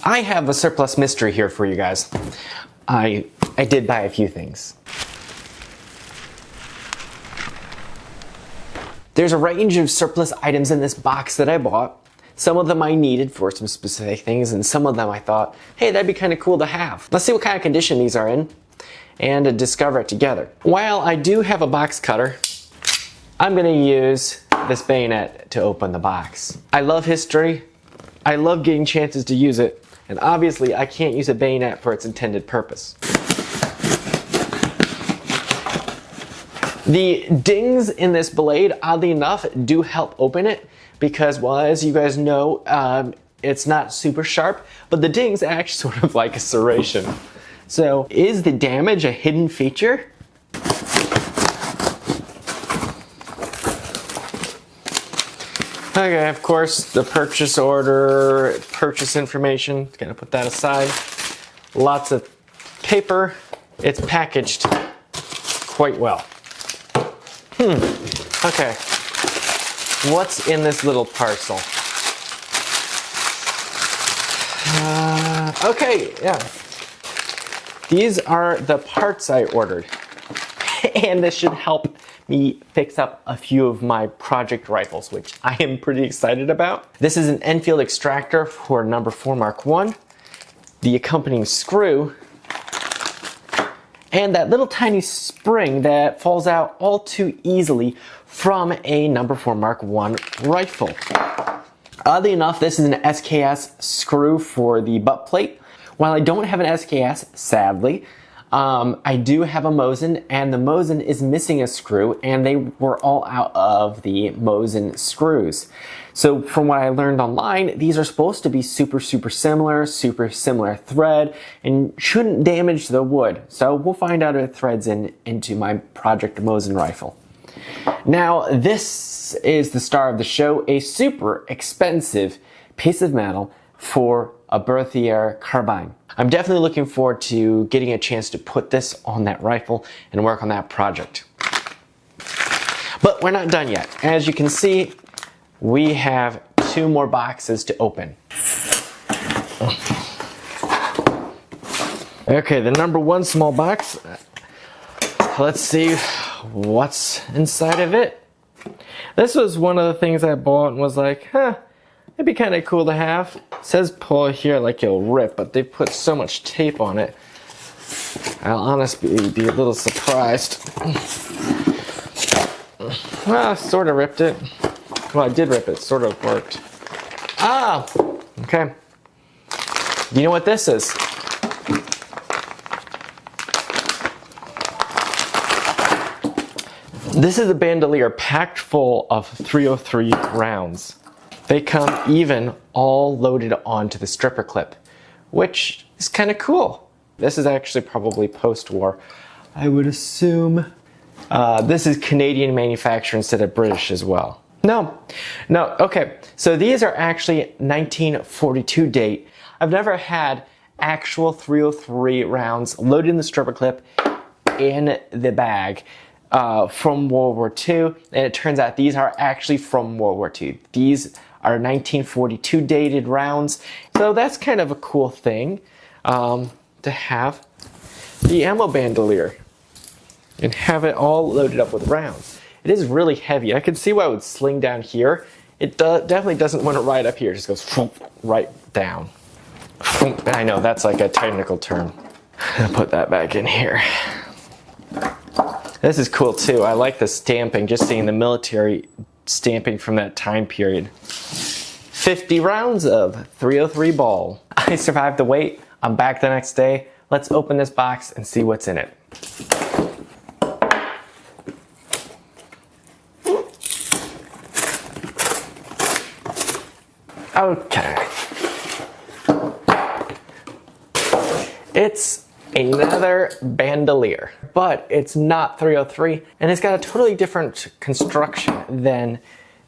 I have a surplus mystery here for you guys. I did buy a few things. There's a range of surplus items in this box that I bought. Some of them I needed for some specific things, and some of them I thought, hey, that'd be kind of cool to have. Let's see what kind of condition these are in and discover it together. While I do have a box cutter, I'm gonna use this bayonet to open the box. I love history. I love getting chances to use it, and obviously I can't use a bayonet for its intended purpose. The dings in this blade, oddly enough, do help open it because, well, as you guys know, it's not super sharp, but the dings act sort of like a serration. So, is the damage a hidden feature? Okay, of course, the purchase order, purchase information, gonna put that aside. Lots of paper. It's packaged quite well. Okay, what's in this little parcel? Okay, yeah. These are the parts I ordered. And this should help me fix up a few of my project rifles, which I am pretty excited about. This is an Enfield extractor for number 4 Mark I, the accompanying screw, and that little tiny spring that falls out all too easily from a number 4 Mark I rifle. Oddly enough, this is an SKS screw for the butt plate. While I don't have an SKS, sadly, I do have a Mosin, and the Mosin is missing a screw, and they were all out of the Mosin screws. So from what I learned online, these are supposed to be super similar thread, and shouldn't damage the wood. So we'll find out if it threads into my Project Mosin rifle. Now, this is the star of the show, a super expensive piece of metal for a Berthier carbine. I'm definitely looking forward to getting a chance to put this on that rifle and work on that project. But we're not done yet. As you can see, we have 2 more boxes to open. Okay, the number 1 small box. Let's see what's inside of it. This was one of the things I bought and was like, it'd be kind of cool to have. It says pull here like it'll rip, but they put so much tape on it. I'll honestly be a little surprised. Well, I sort of ripped it. Well, I did rip it, sort of worked. Ah, okay. You know what this is? This is a bandolier packed full of 303 rounds. They come even all loaded onto the stripper clip, which is kind of cool. This is actually probably post-war. I would assume this is Canadian manufacturer instead of British as well. No, okay. So these are actually 1942 date. I've never had actual 303 rounds loaded in the stripper clip in the bag from World War II, and it turns out these are actually from World War II. These are 1942 dated rounds, so that's kind of a cool thing to have the ammo bandolier and have it all loaded up with rounds. It is really heavy. I can see why it would sling down here. It definitely doesn't want to ride up here. It just goes right down. I know, that's like a technical term. I'll put that back in here. This is cool too. I like the stamping, just seeing the military stamping from that time period. 50 rounds of 303 ball. I survived the wait. I'm back the next day. Let's open this box and see what's in it. Okay. It's another bandolier, but it's not 303, and it's got a totally different construction than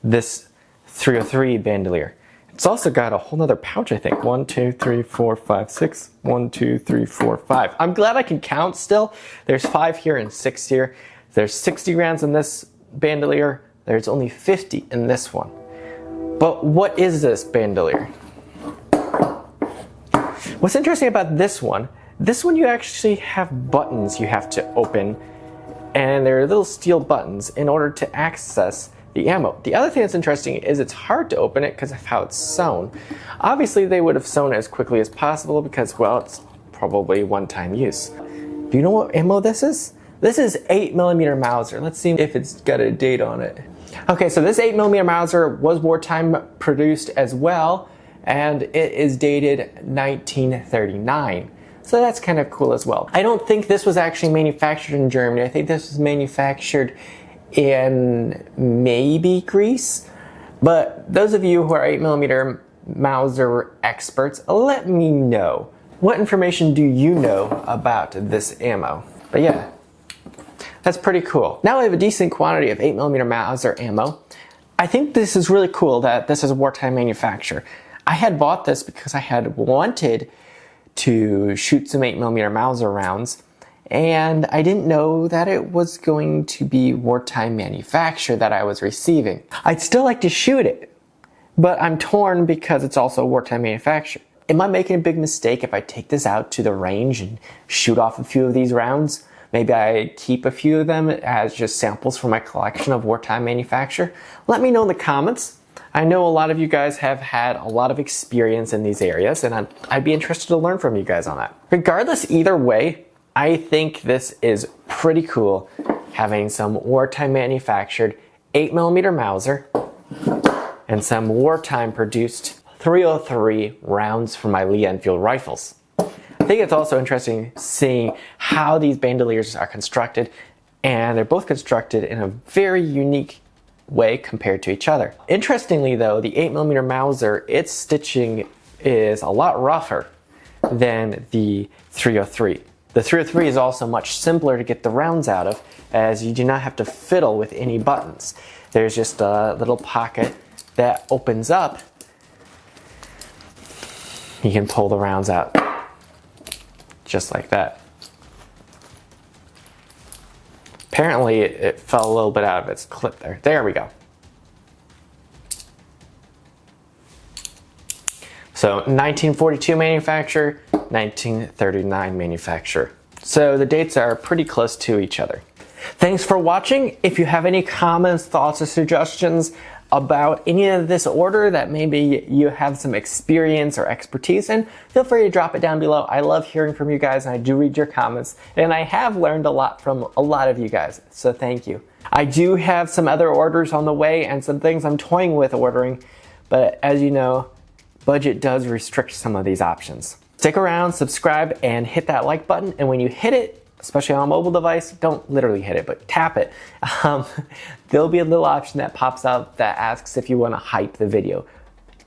this 303 bandolier. It's also got a whole nother pouch, I think. 1, 2, 3, 4, 5, 6. 1, 2, 3, 4, 5. I'm glad I can count still. There's 5 here and 6 here. There's 60 rounds in this bandolier. There's only 50 in this one. But what is this bandolier? What's interesting about this one you actually have buttons you have to open, and they're little steel buttons in order to access the ammo. The other thing that's interesting is it's hard to open it because of how it's sewn. Obviously they would have sewn it as quickly as possible because, well, it's probably one-time use. Do you know what ammo this is? This is 8mm Mauser. Let's see if it's got a date on it. Okay, so this 8mm Mauser was wartime produced as well, and it is dated 1939. So that's kind of cool as well. I don't think this was actually manufactured in Germany. I think this was manufactured in maybe Greece. But those of you who are 8mm Mauser experts, let me know. What information do you know about this ammo? But yeah, that's pretty cool. Now I have a decent quantity of 8mm Mauser ammo. I think this is really cool that this is a wartime manufacture. I had bought this because I had wanted to shoot some 8mm Mauser rounds, and I didn't know that it was going to be wartime manufacture that I was receiving. I'd still like to shoot it, but I'm torn because it's also wartime manufacture. Am I making a big mistake if I take this out to the range and shoot off a few of these rounds? Maybe I keep a few of them as just samples for my collection of wartime manufacture? Let me know in the comments. I know a lot of you guys have had a lot of experience in these areas, and I'd be interested to learn from you guys on that. Regardless, either way, I think this is pretty cool, having some wartime manufactured 8mm Mauser and some wartime produced 303 rounds from my Lee Enfield rifles. I think it's also interesting seeing how these bandoliers are constructed, and they're both constructed in a very unique way compared to each other. Interestingly though, the 8mm Mauser, its stitching is a lot rougher than the 303. The 303 is also much simpler to get the rounds out of, as you do not have to fiddle with any buttons. There's just a little pocket that opens up. You can pull the rounds out just like that. Apparently it fell a little bit out of its clip there. There we go. So 1942 manufacture, 1939 manufacture. So the dates are pretty close to each other. Thanks for watching. If you have any comments, thoughts, or suggestions about any of this order that maybe you have some experience or expertise in, feel free to drop it down below. I love hearing from you guys, and I do read your comments, and I have learned a lot from a lot of you guys, so thank you. I do have some other orders on the way and some things I'm toying with ordering, but as you know, budget does restrict some of these options. Stick around, subscribe, and hit that like button, and when you hit it, especially on a mobile device, don't literally hit it, but tap it. There'll be a little option that pops up that asks if you want to hype the video.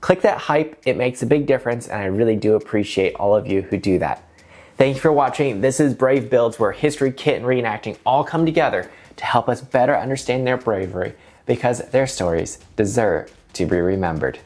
Click that hype, it makes a big difference, and I really do appreciate all of you who do that. Thank you for watching. This is Brave Builds, where history, kit, and reenacting all come together to help us better understand their bravery, because their stories deserve to be remembered.